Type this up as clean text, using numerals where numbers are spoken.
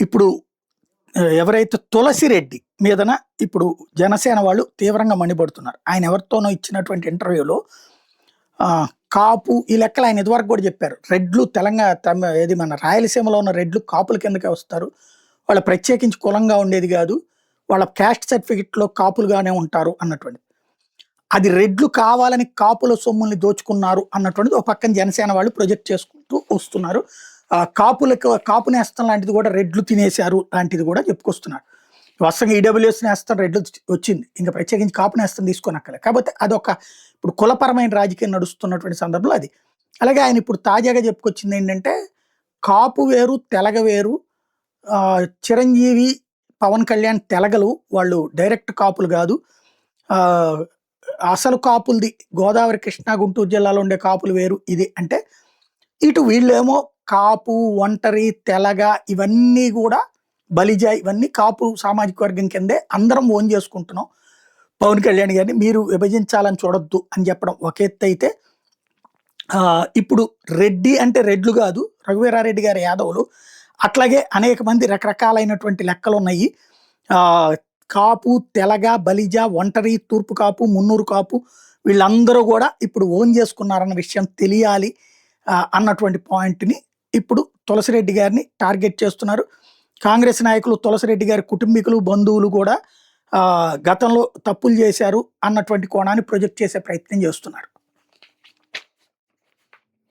ఇప్పుడు ఎవరైతే తులసిరెడ్డి మీదన ఇప్పుడు జనసేన వాళ్ళు తీవ్రంగా మండిపడుతున్నారు. ఆయన ఎవరితోనో ఇచ్చినటువంటి ఇంటర్వ్యూలో కాపు ఈ లెక్కలు ఆయన ఇదివరకు కూడా చెప్పారు. రెడ్లు ఏది మన రాయలసీమలో ఉన్న రెడ్లు కాపుల కిందకే వస్తారు. వాళ్ళ ప్రత్యేకించి కులంగా ఉండేది కాదు. వాళ్ళ క్యాస్ట్ సర్టిఫికెట్‌లో కాపులుగానే ఉంటారు అన్నటువంటిది. అది రెడ్లు కావాలని కాపుల సొమ్ముల్ని దోచుకున్నారు అన్నటువంటిది ఒక పక్కన జనసేన వాళ్ళు ప్రొజెక్ట్ చేసుకుంటూ వస్తున్నారు. కాపు నేస్తం లాంటిది కూడా రెడ్లు తినేశారు లాంటిది కూడా చెప్పుకొస్తున్నారు. వాస్తవంగా ఈడబ్ల్యూఎస్ నేస్తం రెడ్లు వచ్చింది. ఇంకా ప్రత్యేకించి కాపు నేస్తం తీసుకోనక్కర్లేదు. కాకపోతే అదొక ఇప్పుడు కులపరమైన రాజకీయం నడుస్తున్నటువంటి సందర్భంలో అది. అలాగే ఆయన ఇప్పుడు తాజాగా చెప్పుకొచ్చింది ఏంటంటే, కాపు వేరు, తెలగ వేరు. చిరంజీవి, పవన్ కళ్యాణ్ తెలగలు, వాళ్ళు డైరెక్ట్ కాపులు కాదు. అసలు కాపులది గోదావరి, కృష్ణా, గుంటూరు జిల్లాలో ఉండే కాపులు వేరు ఇది అంటే, ఇటు వీళ్ళేమో కాపు, ఒంటరి, తెలగ ఇవన్నీ కూడా బలిజ ఇవన్నీ కాపు సామాజిక వర్గం కిందే అందరం ఓన్ చేసుకుంటున్నాం. పవన్ కళ్యాణ్ గారిని మీరు విభజించాలని చూడొద్దు అని చెప్పడం ఒక ఎత్తు అయితే, ఇప్పుడు రెడ్డి అంటే రెడ్లు కాదు, రఘువీరారెడ్డి గారి యాదవులు. అట్లాగే అనేక మంది రకరకాలైనటువంటి లెక్కలు ఉన్నాయి. కాపు, తెలగ, బలిజ, ఒంటరి, తూర్పు కాపు, మున్నూరు కాపు వీళ్ళందరూ కూడా ఇప్పుడు ఓన్ చేసుకున్నారన్న విషయం తెలియాలి అన్నటువంటి పాయింట్ని ఇప్పుడు తులసిరెడ్డి గారిని టార్గెట్ చేస్తున్నారు. కాంగ్రెస్ నాయకులు తులసిరెడ్డి గారి కుటుంబీకులు, బంధువులు కూడా గతంలో తప్పులు చేశారు అన్నటువంటి కోణాన్ని ప్రొజెక్ట్ చేసే ప్రయత్నం చేస్తున్నారు.